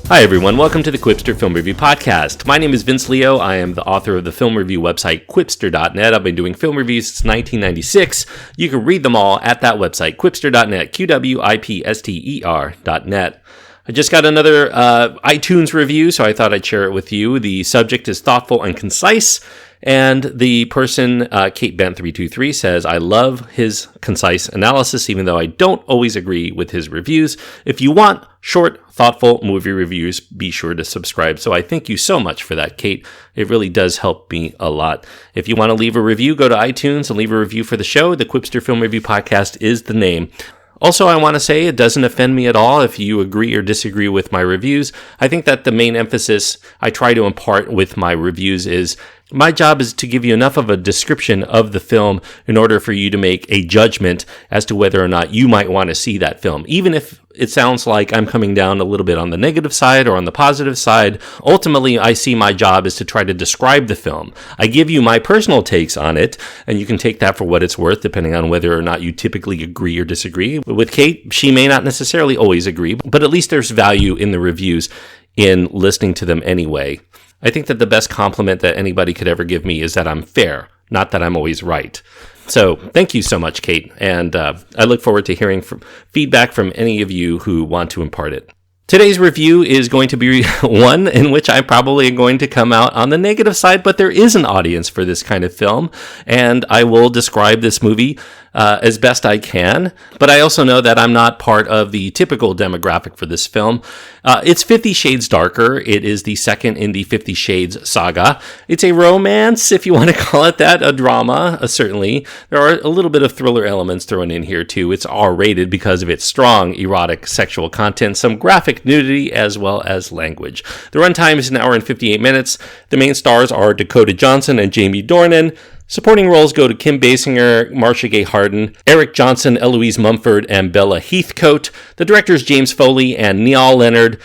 Hi everyone, welcome to the Quipster Film Review Podcast. My name is Vince Leo. I am the author of the film review website Quipster.net. I've been doing film reviews since 1996. You can read them all at that website, Quipster.net, Quipster.net. I just got another iTunes review, so I thought I'd share it with you. The subject is thoughtful and concise, and the person, Kate Bent323, says, I love his concise analysis, even though I don't always agree with his reviews. If you want short, thoughtful movie reviews, be sure to subscribe. So I thank you so much for that, Kate. It really does help me a lot. If you want to leave a review, go to iTunes and leave a review for the show. The Quipster Film Review Podcast is the name. Also, I want to say it doesn't offend me at all if you agree or disagree with my reviews. I think that the main emphasis I try to impart with my reviews is my job is to give you enough of a description of the film in order for you to make a judgment as to whether or not you might want to see that film. Even if it sounds like I'm coming down a little bit on the negative side or on the positive side, ultimately I see my job is to try to describe the film. I give you my personal takes on it, and you can take that for what it's worth depending on whether or not you typically agree or disagree. With Kate, she may not necessarily always agree, but at least there's value in the reviews in listening to them anyway. I think that the best compliment that anybody could ever give me is that I'm fair, not that I'm always right. So thank you so much, Kate, and I look forward to hearing feedback from any of you who want to impart it. Today's review is going to be one in which I probably am going to come out on the negative side, but there is an audience for this kind of film, and I will describe this movie as best I can, but I also know that I'm not part of the typical demographic for this film. It's 50 Shades Darker. It is the second in the 50 Shades saga. It's a romance, if you want to call it that, a drama, certainly. There are a little bit of thriller elements thrown in here, too. It's R-rated because of its strong erotic sexual content, some graphic nudity, as well as language. The runtime is 1 hour and 58 minutes. The main stars are Dakota Johnson and Jamie Dornan. Supporting roles go to Kim Basinger, Marcia Gay Harden, Eric Johnson, Eloise Mumford, and Bella Heathcote. The directors James Foley and Neil Leonard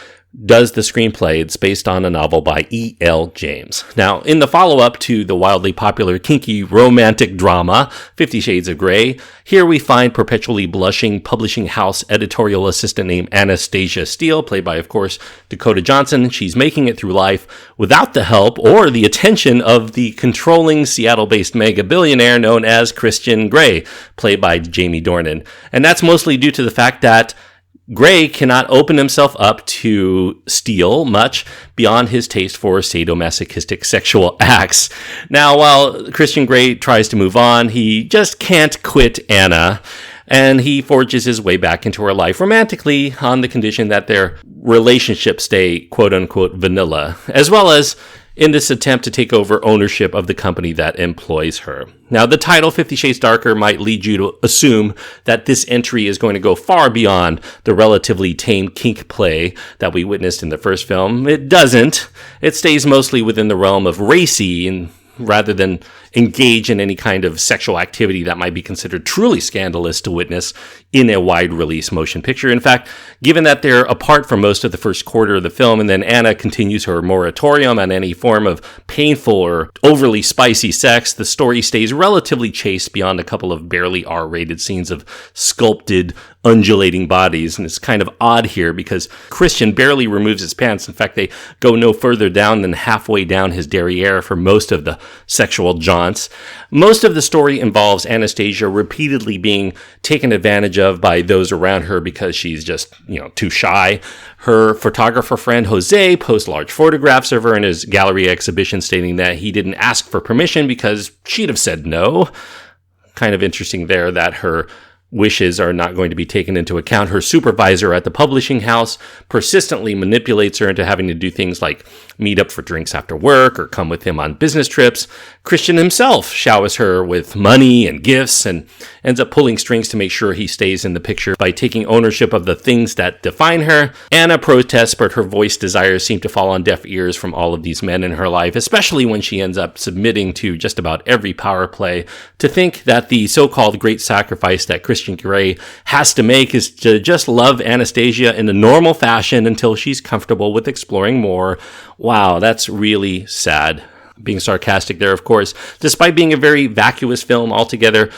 does the screenplay. It's based on a novel by E.L. James. Now, in the follow-up to the wildly popular kinky romantic drama, 50 Shades of Grey, here we find perpetually blushing publishing house editorial assistant named Anastasia Steele, played by, of course, Dakota Johnson. She's making it through life without the help or the attention of the controlling Seattle-based mega-billionaire known as Christian Grey, played by Jamie Dornan. And that's mostly due to the fact that Grey cannot open himself up to Steele much beyond his taste for sado-masochistic sexual acts. Now, while Christian Grey tries to move on, he just can't quit Anna, and he forges his way back into her life romantically on the condition that their relationship stay quote-unquote vanilla, as well as in this attempt to take over ownership of the company that employs her. Now, the title 50 Shades Darker might lead you to assume that this entry is going to go far beyond the relatively tame kink play that we witnessed in the first film. It doesn't. It stays mostly within the realm of racy and rather than engage in any kind of sexual activity that might be considered truly scandalous to witness in a wide-release motion picture. In fact, given that they're apart for most of the first quarter of the film, and then Anna continues her moratorium on any form of painful or overly spicy sex, the story stays relatively chaste beyond a couple of barely R-rated scenes of sculpted, undulating bodies. And it's kind of odd here because Christian barely removes his pants. In fact, they go no further down than halfway down his derriere for most of the sexual jaunts. Most of the story involves Anastasia repeatedly being taken advantage of by those around her because she's just, too shy. Her photographer friend Jose posts large photographs of her in his gallery exhibition stating that he didn't ask for permission because she'd have said no. Kind of interesting there that her wishes are not going to be taken into account. Her supervisor at the publishing house persistently manipulates her into having to do things like meet up for drinks after work or come with him on business trips. Christian himself showers her with money and gifts and ends up pulling strings to make sure he stays in the picture by taking ownership of the things that define her. Anna protests, but her voice desires seem to fall on deaf ears from all of these men in her life, especially when she ends up submitting to just about every power play. To think that the so-called great sacrifice that Christian Grey has to make is to just love Anastasia in a normal fashion until she's comfortable with exploring more. Wow, that's really sad. Being sarcastic there, of course. Despite being a very vacuous film altogether,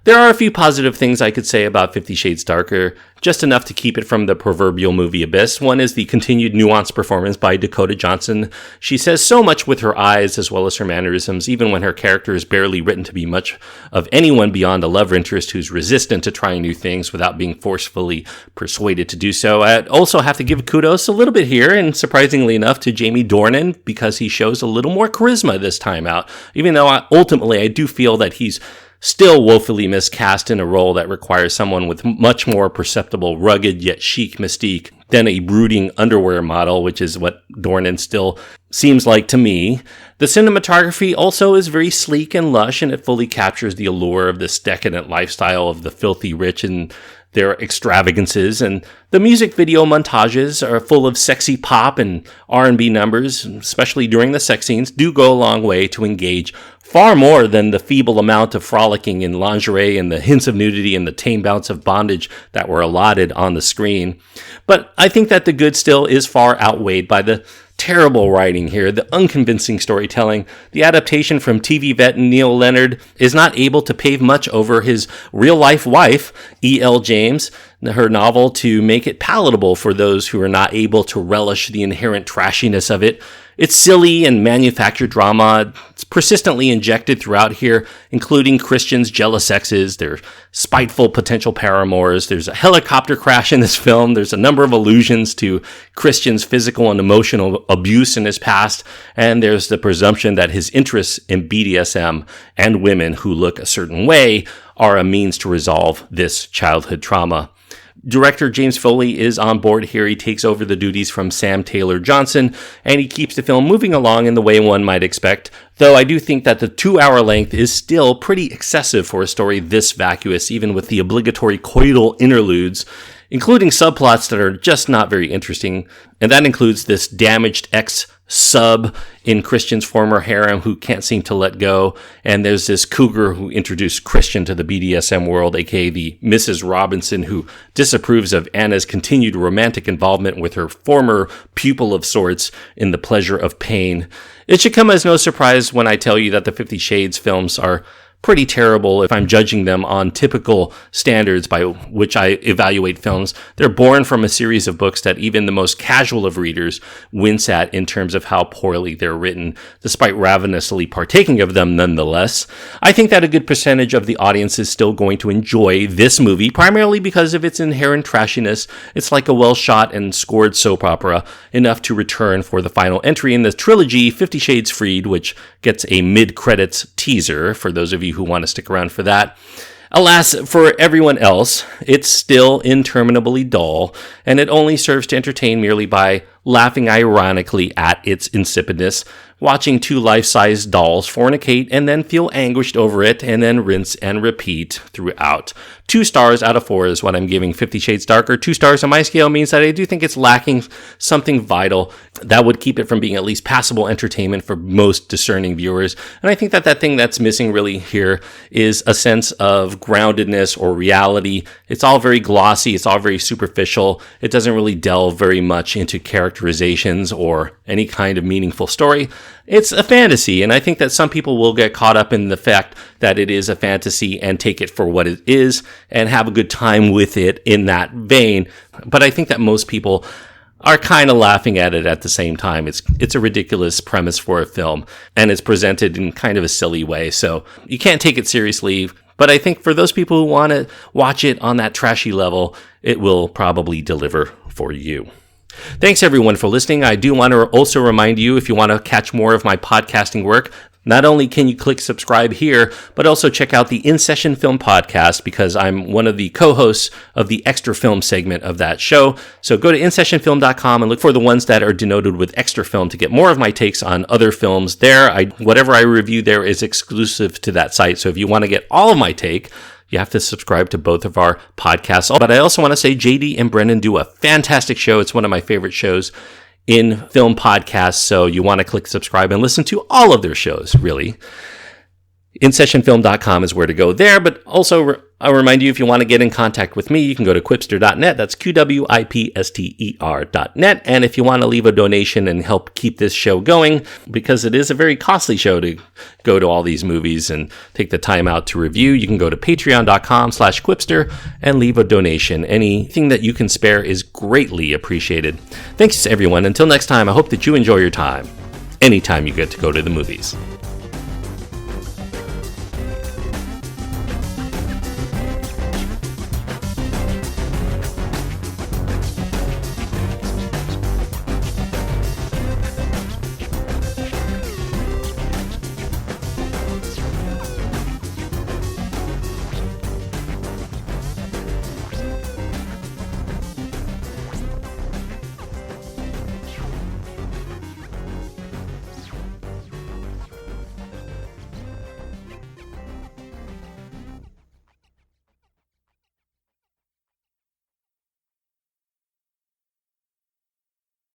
There are a few positive things I could say about 50 Shades Darker, just enough to keep it from the proverbial movie abyss. One is the continued nuanced performance by Dakota Johnson. She says so much with her eyes as well as her mannerisms, even when her character is barely written to be much of anyone beyond a love interest who's resistant to trying new things without being forcefully persuaded to do so. I also have to give kudos a little bit here, and surprisingly enough, to Jamie Dornan, because he shows a little more charisma this time out, even though ultimately I do feel that he's still woefully miscast in a role that requires someone with much more perceptible, rugged yet chic mystique than a brooding underwear model, which is what Dornan still seems like to me. The cinematography also is very sleek and lush, and it fully captures the allure of this decadent lifestyle of the filthy rich and their extravagances, and the music video montages are full of sexy pop and R&B numbers, especially during the sex scenes, do go a long way to engage far more than the feeble amount of frolicking in lingerie and the hints of nudity and the tame bouts of bondage that were allotted on the screen. But I think that the good still is far outweighed by the terrible writing here, the unconvincing storytelling. The adaptation from TV vet Neil Leonard is not able to pave much over his real-life wife, E.L. James, her novel, to make it palatable for those who are not able to relish the inherent trashiness of it. It's silly and manufactured drama. It's persistently injected throughout here, including Christians' jealous exes, their spiteful potential paramours. There's a helicopter crash in this film. There's a number of allusions to Christian's physical and emotional abuse in his past. And there's the presumption that his interests in BDSM and women who look a certain way are a means to resolve this childhood trauma. Director James Foley is on board here. He takes over the duties from Sam Taylor Johnson, and he keeps the film moving along in the way one might expect, though I do think that the 2-hour length is still pretty excessive for a story this vacuous, even with the obligatory coital interludes, including subplots that are just not very interesting, and that includes this damaged ex-sub in Christian's former harem who can't seem to let go, and there's this cougar who introduced Christian to the BDSM world, aka the Mrs. Robinson, who disapproves of Anna's continued romantic involvement with her former pupil of sorts in The Pleasure of Pain. It should come as no surprise when I tell you that the 50 Shades films are pretty terrible if I'm judging them on typical standards by which I evaluate films. They're born from a series of books that even the most casual of readers wince at in terms of how poorly they're written, despite ravenously partaking of them nonetheless. I think that a good percentage of the audience is still going to enjoy this movie, primarily because of its inherent trashiness. It's like a well-shot and scored soap opera, enough to return for the final entry in the trilogy, 50 Shades Freed, which gets a mid-credits teaser for those of you who want to stick around for that. Alas, for everyone else, it's still interminably dull, and it only serves to entertain merely by laughing ironically at its insipidness, watching two life-size dolls fornicate and then feel anguished over it, and then rinse and repeat throughout. 2 stars out of 4 is what I'm giving 50 Shades Darker. 2 stars on my scale means that I do think it's lacking something vital that would keep it from being at least passable entertainment for most discerning viewers. And I think that that thing that's missing really here is a sense of groundedness or reality. It's all very glossy. It's all very superficial. It doesn't really delve very much into characterizations or any kind of meaningful story. It's a fantasy, and I think that some people will get caught up in the fact that it is a fantasy and take it for what it is and have a good time with it in that vein. But I think that most people are kind of laughing at it at the same time. It's a ridiculous premise for a film, and it's presented in kind of a silly way, so you can't take it seriously. But I think for those people who want to watch it on that trashy level, it will probably deliver for you. Thanks everyone for listening. I do want to also remind you, if you want to catch more of my podcasting work, not only can you click subscribe here, but also check out the In Session Film Podcast, because I'm one of the co-hosts of the Extra Film segment of that show. So go to InSessionFilm.com and look for the ones that are denoted with Extra Film to get more of my takes on other films there. Whatever I review there is exclusive to that site. So if you want to get all of my take, you have to subscribe to both of our podcasts. But I also want to say JD and Brendan do a fantastic show. It's one of my favorite shows in film podcasts, so you want to click subscribe and listen to all of their shows, really. InSessionFilm.com is where to go there, but also I'll remind you, if you want to get in contact with me, you can go to quipster.net. That's QWIPSTER.net. And if you want to leave a donation and help keep this show going, because it is a very costly show to go to all these movies and take the time out to review, you can go to patreon.com/quipster and leave a donation. Anything that you can spare is greatly appreciated. Thanks, everyone. Until next time, I hope that you enjoy your time anytime you get to go to the movies.